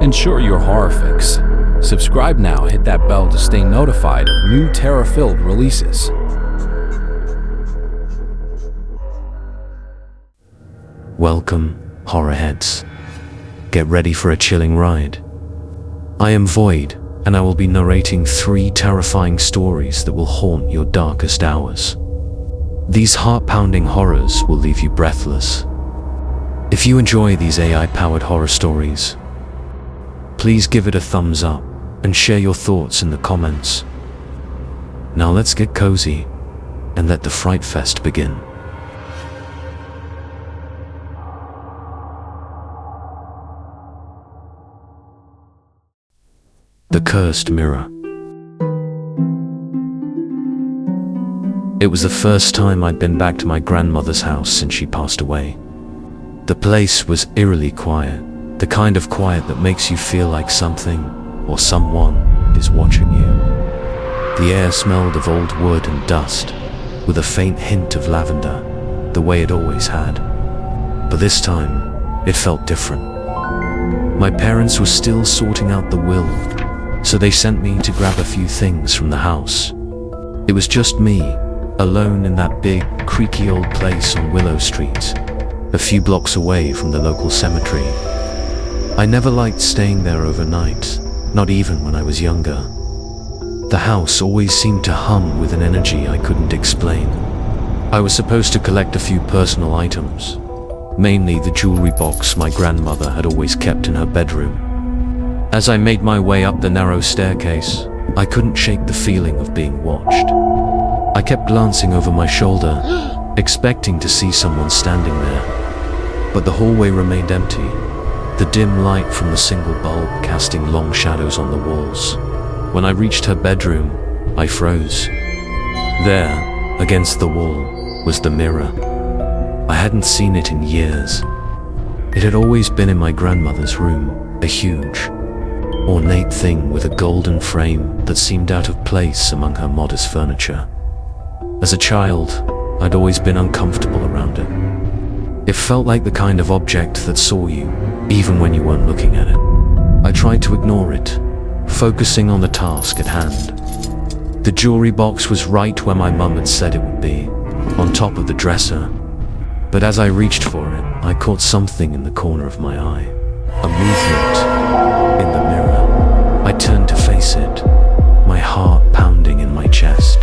Ensure your horror fix. Subscribe now, hit that bell to stay notified of new terror-filled releases. Welcome, horrorheads. Get ready for a chilling ride. I am Void, and I will be narrating 3 terrifying stories that will haunt your darkest hours. These heart-pounding horrors will leave you breathless. If you enjoy these AI-powered horror stories, please give it a thumbs up and share your thoughts in the comments. Now let's get cozy and let the Fright Fest begin. The Cursed Mirror. It was the first time I'd been back to my grandmother's house since she passed away. The place was eerily quiet, the kind of quiet that makes you feel like something or someone is watching you. The air smelled of old wood and dust, with a faint hint of lavender, the way it always had. But this time, it felt different. My parents were still sorting out the will, so they sent me to grab a few things from the house. It was just me, alone in that big, creaky old place on Willow Street, a few blocks away from the local cemetery. I never liked staying there overnight, not even when I was younger. The house always seemed to hum with an energy I couldn't explain. I was supposed to collect a few personal items, mainly the jewelry box my grandmother had always kept in her bedroom. As I made my way up the narrow staircase, I couldn't shake the feeling of being watched. I kept glancing over my shoulder, expecting to see someone standing there, but the hallway remained empty, the dim light from the single bulb casting long shadows on the walls. When I reached her bedroom, I froze. There, against the wall, was the mirror. I hadn't seen it in years. It had always been in my grandmother's room, a huge, ornate thing with a golden frame that seemed out of place among her modest furniture. As a child, I'd always been uncomfortable around it. It felt like the kind of object that saw you, even when you weren't looking at it. I tried to ignore it, focusing on the task at hand. The jewelry box was right where my mum had said it would be, on top of the dresser. But as I reached for it, I caught something in the corner of my eye. A movement in the mirror. I turned to face it, my heart pounding in my chest.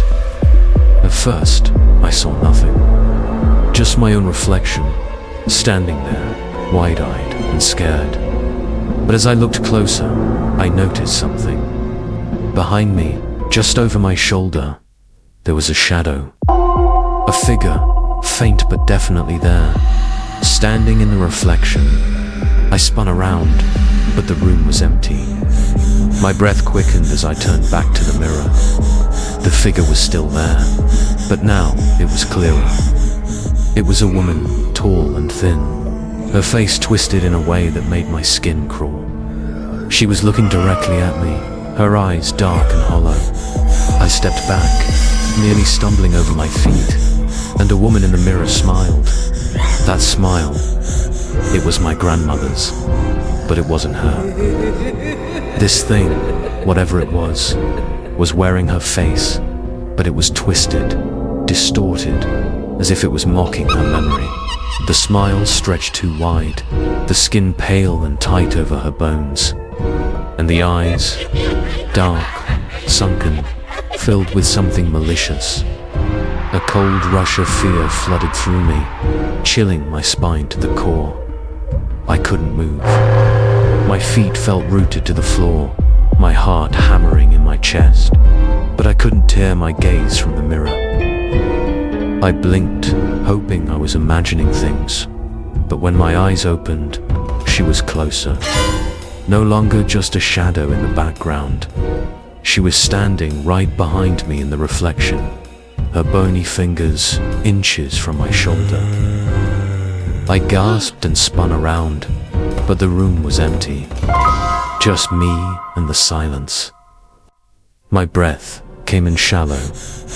At first, I saw nothing. Just my own reflection, standing there, wide-eyed and scared. But as I looked closer, I noticed something. Behind me, just over my shoulder, there was a shadow. A figure, faint but definitely there, standing in the reflection. I spun around, but the room was empty. My breath quickened as I turned back to the mirror. The figure was still there, but now it was clearer. It was a woman, tall and thin, her face twisted in a way that made my skin crawl. She was looking directly at me, her eyes dark and hollow. I stepped back, nearly stumbling over my feet, and a woman in the mirror smiled. That smile, it was my grandmother's, but it wasn't her. This thing, whatever it was wearing her face, but it was twisted, distorted, as if it was mocking her memory. The smile stretched too wide, the skin pale and tight over her bones, and the eyes, dark, sunken, filled with something malicious. A cold rush of fear flooded through me, chilling my spine to the core. I couldn't move. My feet felt rooted to the floor, my heart hammering in my chest, but I couldn't tear my gaze from the mirror. I blinked, hoping I was imagining things, but when my eyes opened, she was closer. No longer just a shadow in the background. She was standing right behind me in the reflection, her bony fingers inches from my shoulder. I gasped and spun around, but the room was empty. Just me and the silence. My breath came in shallow,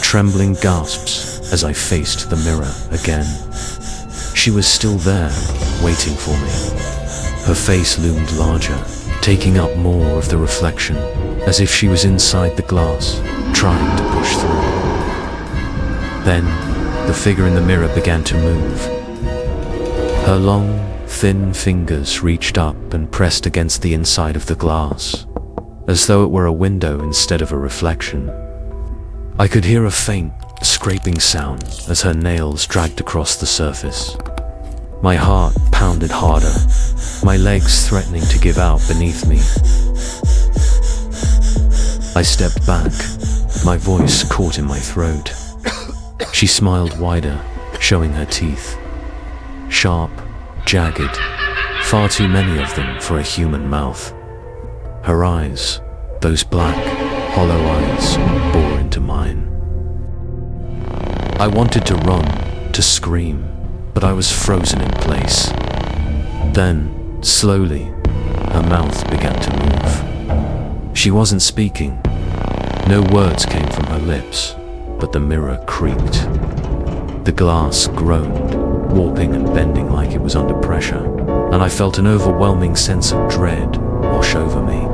trembling gasps as I faced the mirror again. She was still there, waiting for me. Her face loomed larger, taking up more of the reflection, as if she was inside the glass, trying to push through. Then, the figure in the mirror began to move. Her long, thin fingers reached up and pressed against the inside of the glass, as though it were a window instead of a reflection. I could hear a faint, scraping sound as her nails dragged across the surface. My heart pounded harder, my legs threatening to give out beneath me. I stepped back, my voice caught in my throat. She smiled wider, showing her teeth. Sharp, jagged, far too many of them for a human mouth. Her eyes, those black, hollow eyes, bore into mine. I wanted to run, to scream, but I was frozen in place. Then, slowly, her mouth began to move. She wasn't speaking. No words came from her lips, but the mirror creaked. The glass groaned, warping and bending like it was under pressure, and I felt an overwhelming sense of dread wash over me.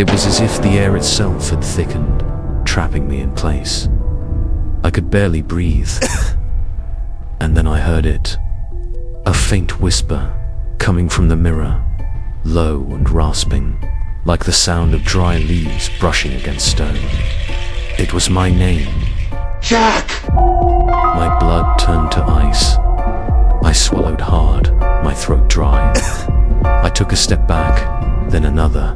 It was as if the air itself had thickened, trapping me in place. I could barely breathe. And then I heard it. A faint whisper coming from the mirror, low and rasping, like the sound of dry leaves brushing against stone. It was my name. Jack! My blood turned to ice. I swallowed hard, my throat dry. I took a step back, then another.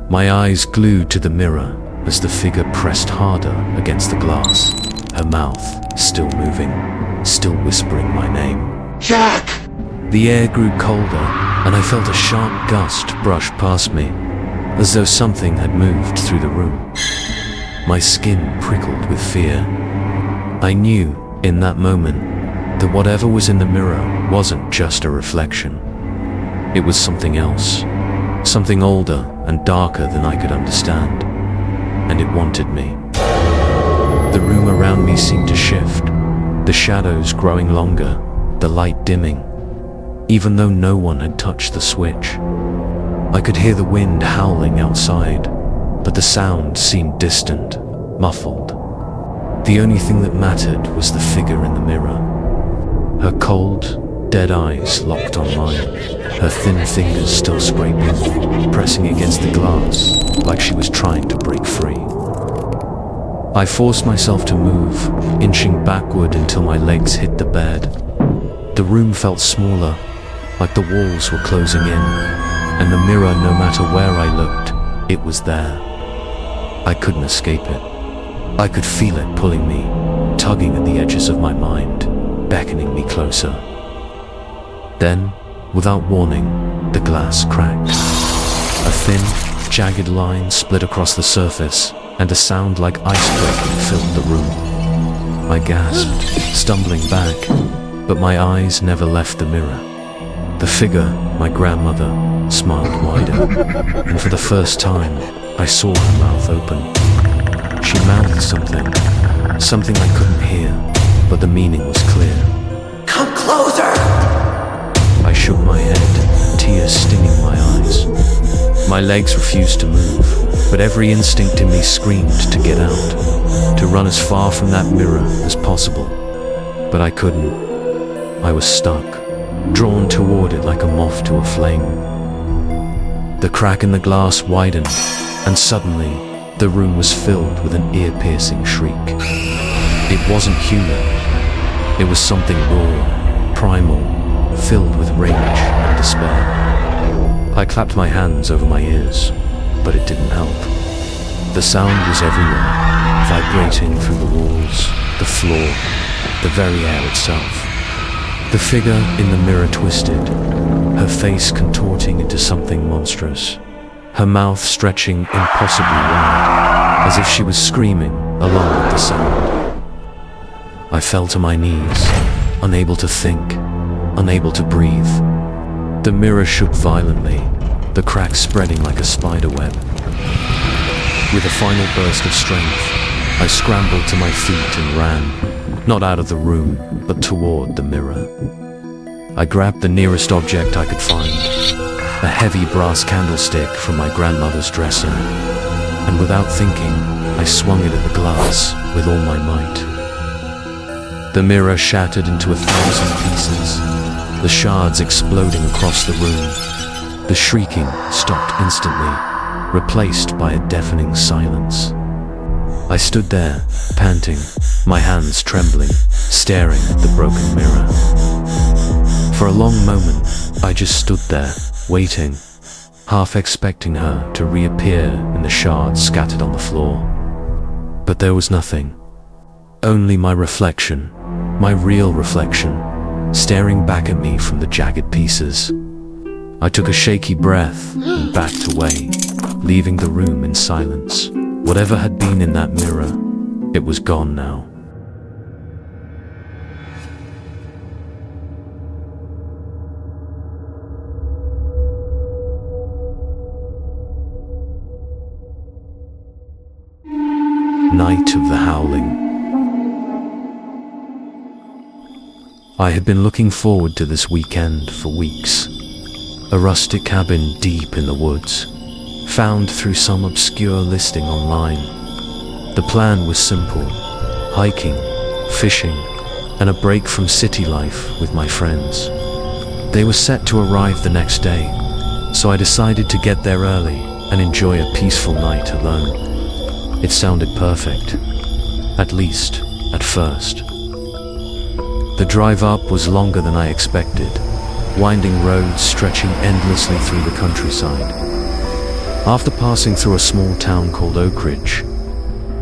My eyes glued to the mirror as the figure pressed harder against the glass, her mouth still moving, still whispering my name. Jack! The air grew colder, and I felt a sharp gust brush past me, as though something had moved through the room. My skin prickled with fear. I knew, in that moment, that whatever was in the mirror wasn't just a reflection. It was something else, something older and darker than I could understand, and it wanted me. The room around me seemed to shift, the shadows growing longer, the light dimming, even though no one had touched the switch. I could hear the wind howling outside, but the sound seemed distant, muffled. The only thing that mattered was the figure in the mirror. Her cold, dead eyes locked on mine, her thin fingers still scraping, pressing against the glass like she was trying to break free. I forced myself to move, inching backward until my legs hit the bed. The room felt smaller, like the walls were closing in, and the mirror, no matter where I looked, it was there. I couldn't escape it. I could feel it pulling me, tugging at the edges of my mind, beckoning me closer. Then, without warning, the glass cracked. A thin, jagged line split across the surface, and a sound like ice breaking filled the room. I gasped, stumbling back, but my eyes never left the mirror. The figure, my grandmother, smiled wider, and for the first time, I saw her mouth open. She mouthed something I couldn't hear, but the meaning was clear. Come closer! I shook my head, tears stinging my eyes. My legs refused to move, but every instinct in me screamed to get out, to run as far from that mirror as possible. But I couldn't. I was stuck, drawn toward it like a moth to a flame. The crack in the glass widened, and suddenly, the room was filled with an ear-piercing shriek. It wasn't human. It was something raw, primal, filled with rage and despair. I clapped my hands over my ears, but it didn't help. The sound was everywhere, vibrating through the walls, the floor, the very air itself. The figure in the mirror twisted, her face contorting into something monstrous, her mouth stretching impossibly wide, as if she was screaming along with the sound. I fell to my knees, unable to think, unable to breathe. The mirror shook violently, the cracks spreading like a spider web. With a final burst of strength, I scrambled to my feet and ran, not out of the room, but toward the mirror. I grabbed the nearest object I could find, a heavy brass candlestick from my grandmother's dresser, and without thinking, I swung it at the glass with all my might. The mirror shattered into 1,000 pieces, the shards exploding across the room. The shrieking stopped instantly, replaced by a deafening silence. I stood there, panting, my hands trembling, staring at the broken mirror. For a long moment, I just stood there, waiting, half expecting her to reappear in the shards scattered on the floor. But there was nothing. Only my reflection, my real reflection, staring back at me from the jagged pieces. I took a shaky breath and backed away, leaving the room in silence. Whatever had been in that mirror, it was gone now. Night of the Howling. I had been looking forward to this weekend for weeks. A rustic cabin deep in the woods, found through some obscure listing online. The plan was simple: hiking, fishing, and a break from city life with my friends. They were set to arrive the next day, so I decided to get there early and enjoy a peaceful night alone. It sounded perfect, at least at first. The drive up was longer than I expected, winding roads stretching endlessly through the countryside. After passing through a small town called Oak Ridge,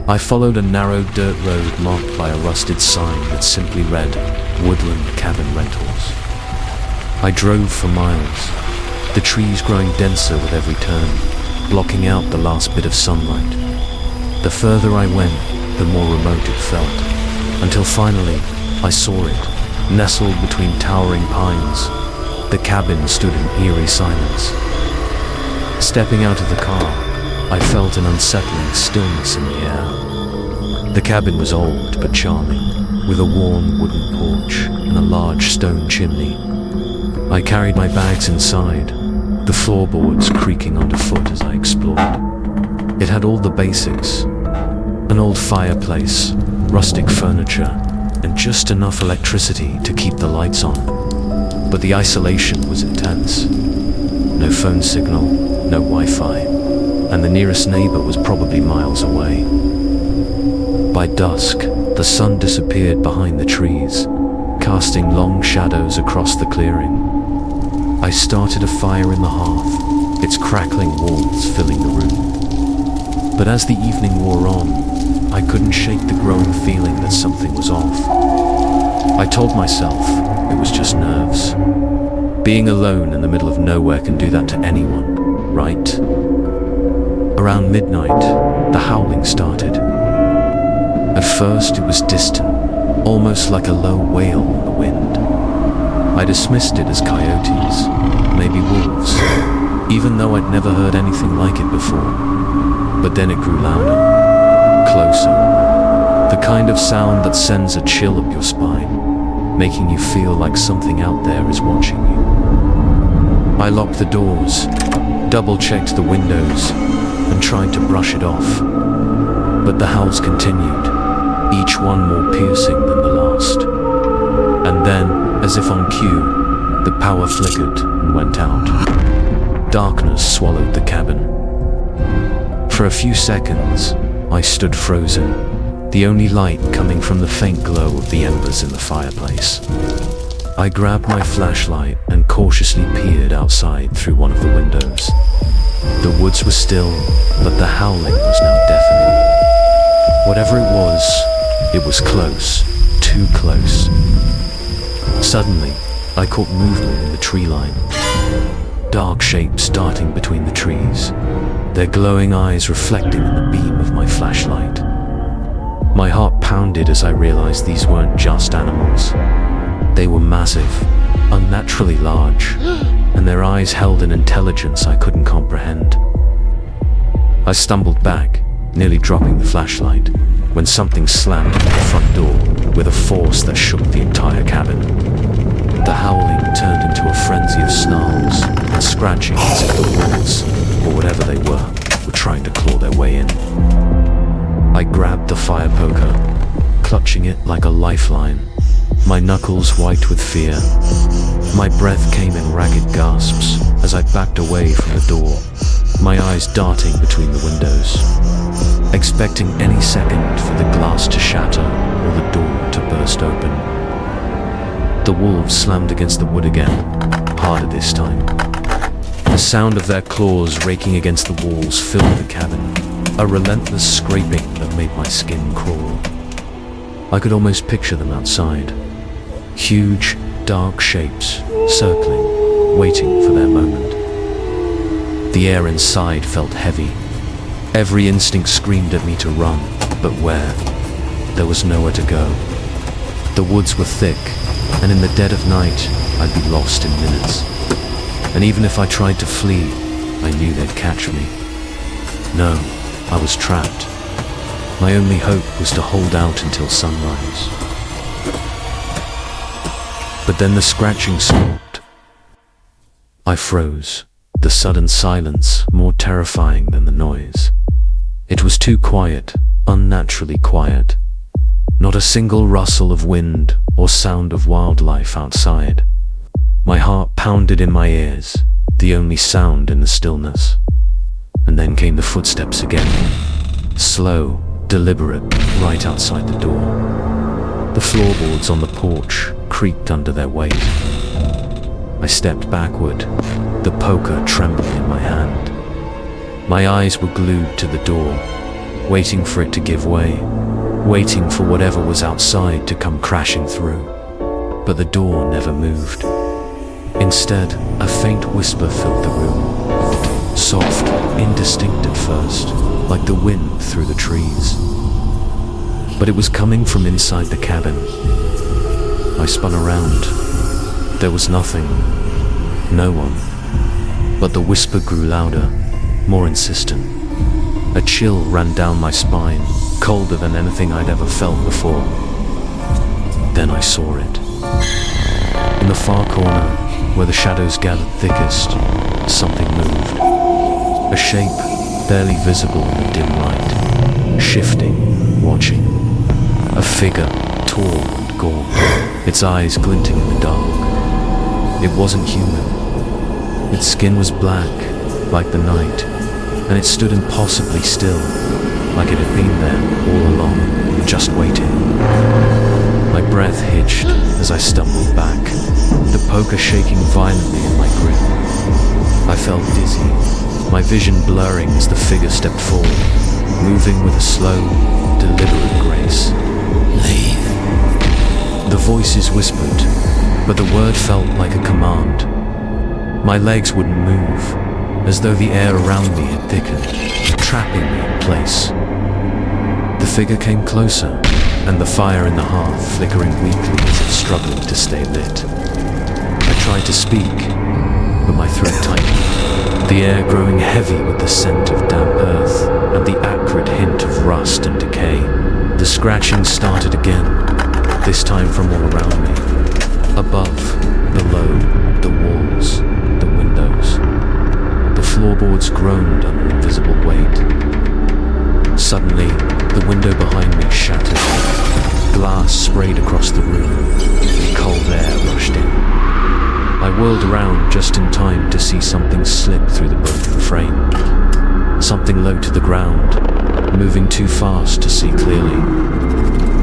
I followed a narrow dirt road marked by a rusted sign that simply read, "Woodland Cabin Rentals." I drove for miles, the trees growing denser with every turn, blocking out the last bit of sunlight. The further I went, the more remote it felt, until finally I saw it, nestled between towering pines. The cabin stood in eerie silence. Stepping out of the car, I felt an unsettling stillness in the air. The cabin was old but charming, with a worn wooden porch and a large stone chimney. I carried my bags inside, the floorboards creaking underfoot as I explored. It had all the basics: an old fireplace, rustic furniture, and just enough electricity to keep the lights on. But the isolation was intense. No phone signal, no Wi-Fi, and the nearest neighbor was probably miles away. By dusk, the sun disappeared behind the trees, casting long shadows across the clearing. I started a fire in the hearth, its crackling warmth filling the room. But as the evening wore on, I couldn't shake the growing feeling that something was off. I told myself it was just nerves. Being alone in the middle of nowhere can do that to anyone, right? Around midnight, the howling started. At first, it was distant, almost like a low wail on the wind. I dismissed it as coyotes, maybe wolves, even though I'd never heard anything like it before. But then it grew louder, closer, the kind of sound that sends a chill up your spine, making you feel like something out there is watching you. I locked the doors, double-checked the windows, and tried to brush it off. But the howls continued, each one more piercing than the last. And then, as if on cue, the power flickered and went out. Darkness swallowed the cabin. For a few seconds, I stood frozen, the only light coming from the faint glow of the embers in the fireplace. I grabbed my flashlight and cautiously peered outside through one of the windows. The woods were still, but the howling was now deafening. Whatever it was close, too close. Suddenly, I caught movement in the tree line. Dark shapes darting between the trees, their glowing eyes reflecting in the beam of my flashlight. My heart pounded as I realized these weren't just animals. They were massive, unnaturally large, and their eyes held an intelligence I couldn't comprehend. I stumbled back, nearly dropping the flashlight, when something slammed into the front door with a force that shook the entire cabin. The howling turned into a frenzy of snarls and scratching as if the wolves, or whatever they were trying to claw their way in. I grabbed the fire poker, clutching it like a lifeline, my knuckles white with fear. My breath came in ragged gasps as I backed away from the door, my eyes darting between the windows, expecting any second for the glass to shatter or the door to burst open. The wolves slammed against the wood again, harder this time. The sound of their claws raking against the walls filled the cabin, a relentless scraping that made my skin crawl. I could almost picture them outside, huge, dark shapes circling, waiting for their moment. The air inside felt heavy. Every instinct screamed at me to run, but where? There was nowhere to go. The woods were thick, and in the dead of night, I'd be lost in minutes. And even if I tried to flee, I knew they'd catch me. No, I was trapped. My only hope was to hold out until sunrise. But then the scratching stopped. I froze, the sudden silence more terrifying than the noise. It was too quiet, unnaturally quiet. Not a single rustle of wind or sound of wildlife outside. My heart pounded in my ears, the only sound in the stillness. And then came the footsteps again, slow, deliberate, right outside the door. The floorboards on the porch creaked under their weight. I stepped backward, the poker trembling in my hand. My eyes were glued to the door, waiting for it to give way, waiting for whatever was outside to come crashing through. But the door never moved. Instead, a faint whisper filled the room, soft, indistinct at first, like the wind through the trees. But it was coming from inside the cabin. I spun around. There was nothing, no one. But the whisper grew louder, more insistent. A chill ran down my spine, colder than anything I'd ever felt before. Then I saw it. In the far corner, where the shadows gathered thickest, something moved. A shape, barely visible in the dim light, shifting, watching. A figure, tall and gaunt, its eyes glinting in the dark. It wasn't human. Its skin was black, like the night, and it stood impossibly still, like it had been there all along, just waiting. My breath hitched as I stumbled back, the poker shaking violently in my grip. I felt dizzy, my vision blurring as the figure stepped forward, moving with a slow, deliberate grace. Leave. The voices whispered, but the word felt like a command. My legs wouldn't move, as though the air around me had thickened, trapping me in place. The figure came closer, and the fire in the hearth flickering weakly as it struggled to stay lit. I tried to speak, but my throat tightened, the air growing heavy with the scent of damp earth and the acrid hint of rust and decay. The scratching started again, this time from all around me. Above, below, the walls, the windows. The floorboards groaned under invisible weight. Suddenly, the window behind me shattered. Glass sprayed across the room, and cold air rushed in. I whirled around just in time to see something slip through the broken frame. Something low to the ground, moving too fast to see clearly.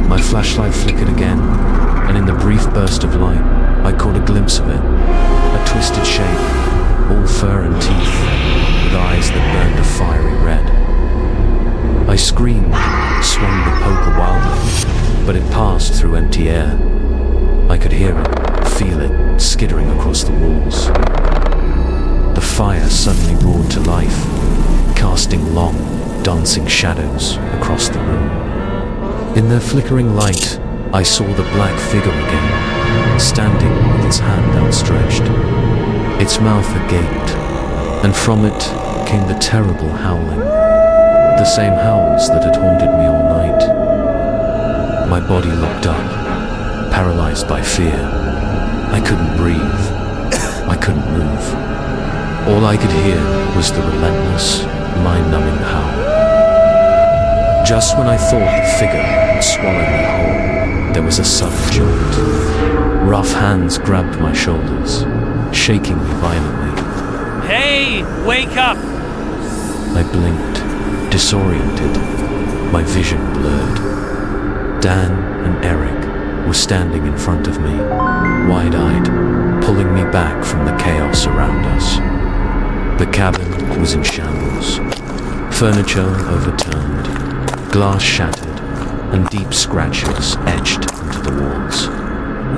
My flashlight flickered again, and in the brief burst of light, I caught a glimpse of it. A twisted shape, all fur and teeth, with eyes that burned a fiery red. I screamed, swung the poker wildly, but it passed through empty air. I could hear it, feel it, skittering across the walls. The fire suddenly roared to life, casting long, dancing shadows across the room. In the flickering light, I saw the black figure again, standing with its hand outstretched. Its mouth agape, and from it came the terrible howling, the same howls that had haunted me all night. My body locked up, paralyzed by fear, I couldn't breathe. I couldn't move. All I could hear was the relentless, mind-numbing howl. Just when I thought the figure had swallowed me whole, there was a sudden jolt. Rough hands grabbed my shoulders, shaking me violently. Hey, wake up! I blinked, disoriented, my vision blurred. Dan and Eric were standing in front of me, wide-eyed, pulling me back from the chaos around us. The cabin was in shambles. Furniture overturned, glass shattered, and deep scratches etched into the walls.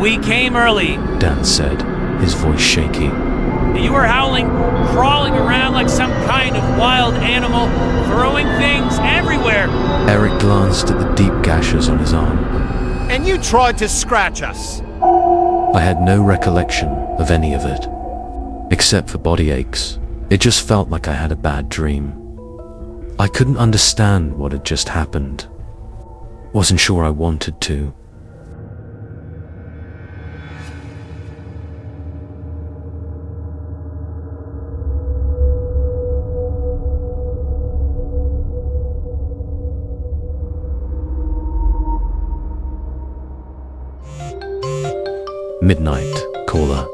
We came early. Dan said, his voice shaky. You were howling, crawling around like some kind of wild animal, throwing things everywhere. Eric glanced at the deep gashes on his arm. And you tried to scratch us. I had no recollection of any of it, except for body aches. It just felt like I had a bad dream. I couldn't understand what had just happened. Wasn't sure I wanted to. Midnight caller.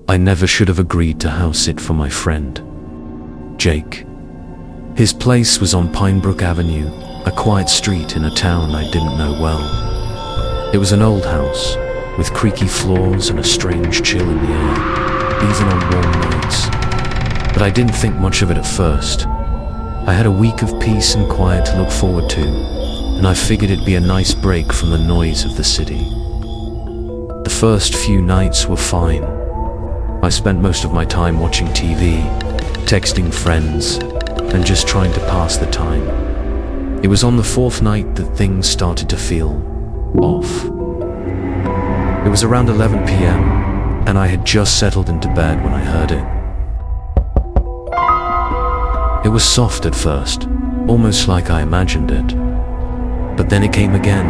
I never should have agreed to house sit for my friend, Jake. His place was on Pinebrook Avenue, a quiet street in a town I didn't know well. It was an old house, with creaky floors and a strange chill in the air, even on warm nights. But I didn't think much of it at first. I had a week of peace and quiet to look forward to, and I figured it'd be a nice break from the noise of the city. The first few nights were fine. I spent most of my time watching TV, texting friends, and just trying to pass the time. It was on the fourth night that things started to feel off. It was around 11 p.m., and I had just settled into bed when I heard it. It was soft at first, almost like I imagined it. But then it came again,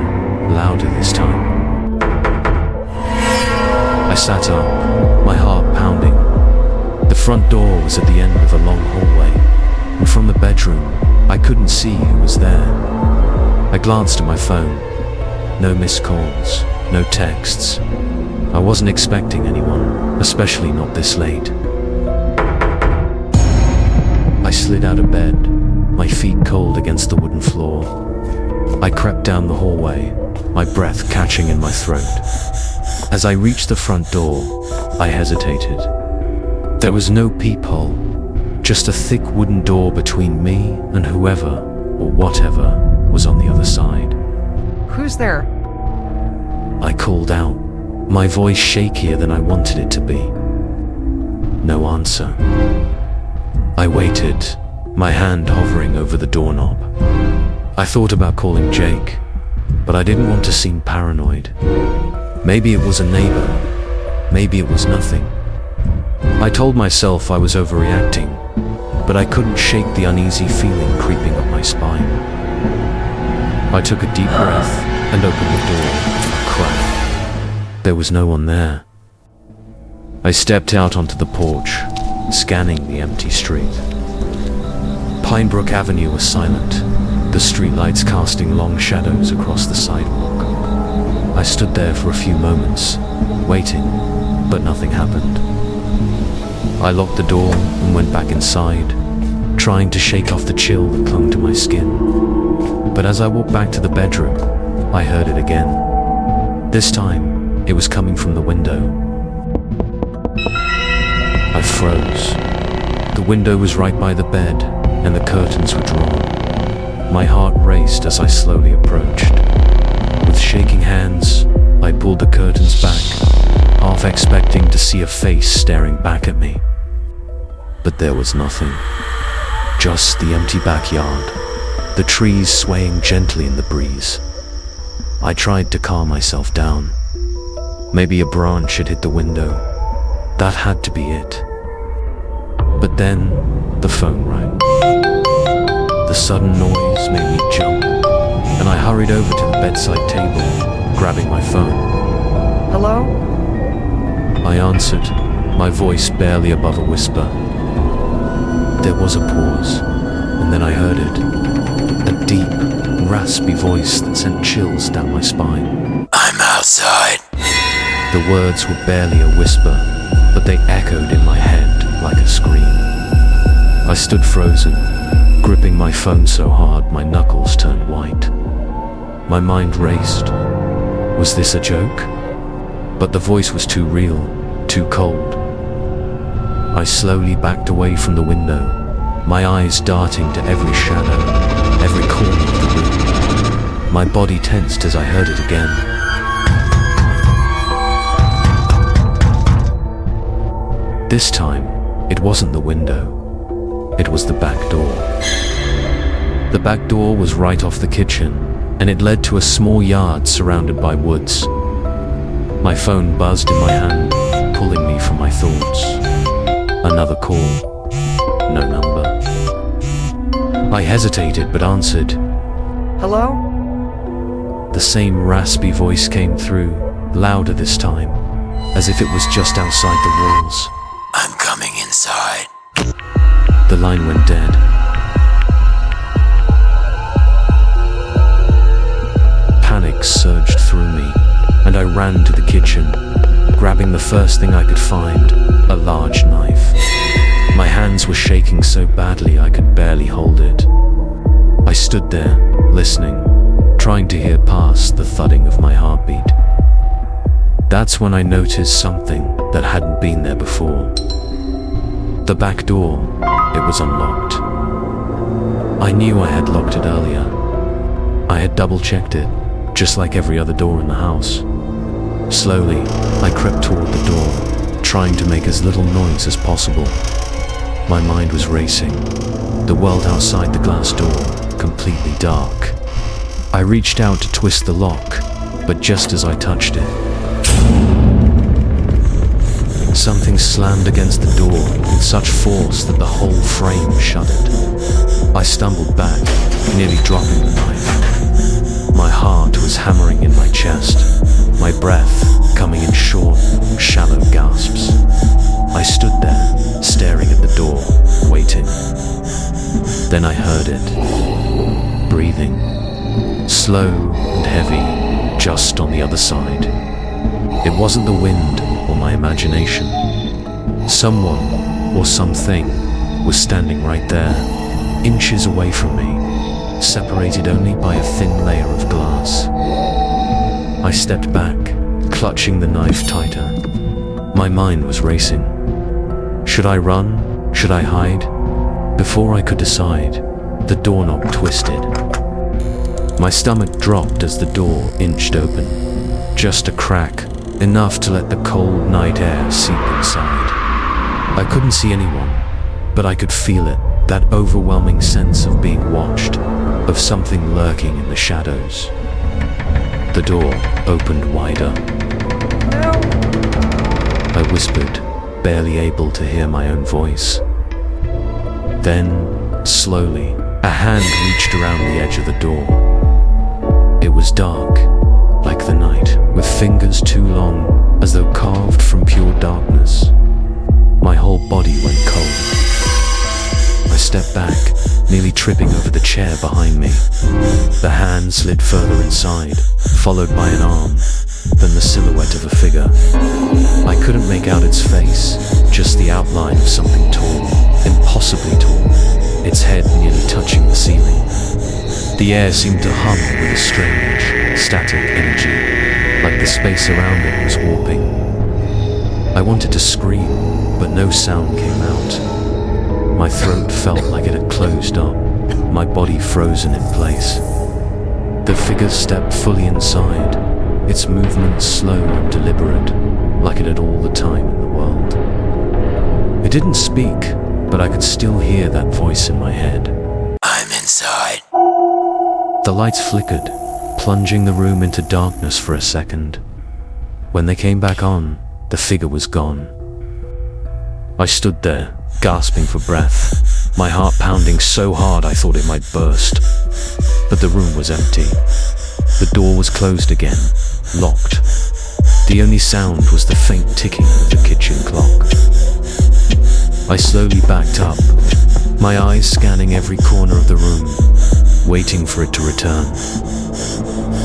louder this time. I sat up, my heart pounding. The front door was at the end of a long hallway, and from the bedroom, I couldn't see who was there. I glanced at my phone. No missed calls, no texts. I wasn't expecting anyone, especially not this late. I slid out of bed, my feet cold against the wooden floor. I crept down the hallway, my breath catching in my throat. As I reached the front door, I hesitated. There was no peephole, just a thick wooden door between me and whoever, or whatever, was on the other side. Who's there? I called out, my voice shakier than I wanted it to be. No answer. I waited, my hand hovering over the doorknob. I thought about calling Jake, but I didn't want to seem paranoid. Maybe it was a neighbor, maybe it was nothing. I told myself I was overreacting, but I couldn't shake the uneasy feeling creeping up my spine. I took a deep breath and opened the door. Crack. There was no one there. I stepped out onto the porch, scanning the empty street. Pinebrook Avenue was silent, the streetlights casting long shadows across the sidewalk. I stood there for a few moments, waiting, but nothing happened. I locked the door and went back inside, trying to shake off the chill that clung to my skin. But as I walked back to the bedroom, I heard it again. This time, it was coming from the window. I froze. The window was right by the bed, and the curtains were drawn. My heart raced as I slowly approached. With shaking hands, I pulled the curtains back, half expecting to see a face staring back at me. But there was nothing. Just the empty backyard, the trees swaying gently in the breeze. I tried to calm myself down. Maybe a branch had hit the window. That had to be it. But then, the phone rang. The sudden noise made me jump, and I hurried over to the bedside table, grabbing my phone. Hello? I answered, my voice barely above a whisper. There was a pause, and then I heard it. A deep, raspy voice that sent chills down my spine. I'm outside. The words were barely a whisper, but they echoed in my head like a scream. I stood frozen, gripping my phone so hard my knuckles turned white. My mind raced. Was this a joke? But the voice was too real, too cold. I slowly backed away from the window, my eyes darting to every shadow, every corner of the room. My body tensed as I heard it again. This time, it wasn't the window. It was the back door. The back door was right off the kitchen, and it led to a small yard surrounded by woods. My phone buzzed in my hand, pulling me from my thoughts. Another call. No number. I hesitated but answered. Hello? The same raspy voice came through, louder this time, as if it was just outside the walls. I'm coming inside. The line went dead. Panic surged through me, and I ran to the kitchen, grabbing the first thing I could find, a large knife. My hands were shaking so badly I could barely hold it. I stood there, listening, trying to hear past the thudding of my heartbeat. That's when I noticed something that hadn't been there before. The back door, it was unlocked. I knew I had locked it earlier. I had double-checked it, just like every other door in the house. Slowly, I crept toward the door, trying to make as little noise as possible. My mind was racing, the world outside the glass door, completely dark. I reached out to twist the lock, but just as I touched it, something slammed against the door with such force that the whole frame shuddered. I stumbled back, nearly dropping the knife. My heart was hammering in my chest, my breath coming in short, shallow gasps. I stood there, staring at the door, waiting. Then I heard it, breathing, slow and heavy, just on the other side. It wasn't the wind or my imagination. Someone or something was standing right there, inches away from me, separated only by a thin layer of glass. I stepped back, clutching the knife tighter. My mind was racing. Should I run? Should I hide? Before I could decide, the doorknob twisted. My stomach dropped as the door inched open. Just a crack, enough to let the cold night air seep inside. I couldn't see anyone, but I could feel it, that overwhelming sense of being watched, of something lurking in the shadows. The door opened wider. I whispered, barely able to hear my own voice. Then, slowly, a hand reached around the edge of the door. It was dark, like the night, with fingers too long, as though carved from pure darkness. My whole body went cold. I stepped back, nearly tripping over the chair behind me. The hand slid further inside, followed by an arm, then the silhouette of a figure. I couldn't make out its face, just the outline of something tall, impossibly tall, its head nearly touching the ceiling. The air seemed to hum with a strange, static energy, like the space around it was warping. I wanted to scream, but no sound came out. My throat felt like it had closed up, my body frozen in place. The figure stepped fully inside, its movements slow and deliberate, like it had all the time in the world. It didn't speak, but I could still hear that voice in my head. I'm inside. The lights flickered, plunging the room into darkness for a second. When they came back on, the figure was gone. I stood there, gasping for breath, my heart pounding so hard I thought it might burst. But the room was empty. The door was closed again, locked. The only sound was the faint ticking of the kitchen clock. I slowly backed up, my eyes scanning every corner of the room, waiting for it to return.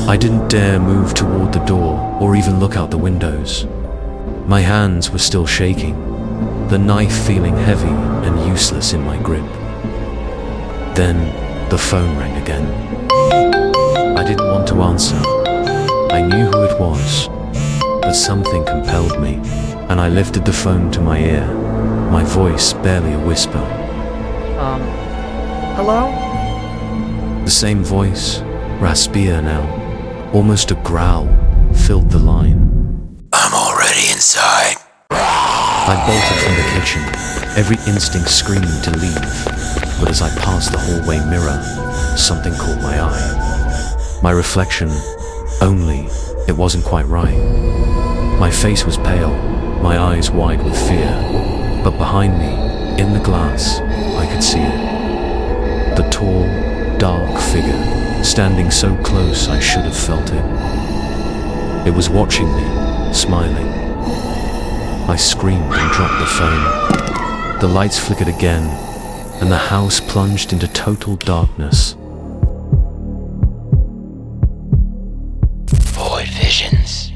I didn't dare move toward the door or even look out the windows. My hands were still shaking, the knife feeling heavy and useless in my grip. Then the phone rang again. I didn't want to answer. I knew who it was, but something compelled me, and I lifted the phone to my ear, my voice barely a whisper. Hello? The same voice, raspier now, almost a growl, filled the line. I'm already inside. I bolted from the kitchen, every instinct screaming to leave, but as I passed the hallway mirror, something caught my eye. My reflection, only it wasn't quite right. My face was pale, my eyes wide with fear, but behind me, in the glass, I could see it. The tall, dark figure, standing so close I should have felt it. It was watching me, smiling. I screamed and dropped the phone. The lights flickered again, and the house plunged into total darkness. Void visions.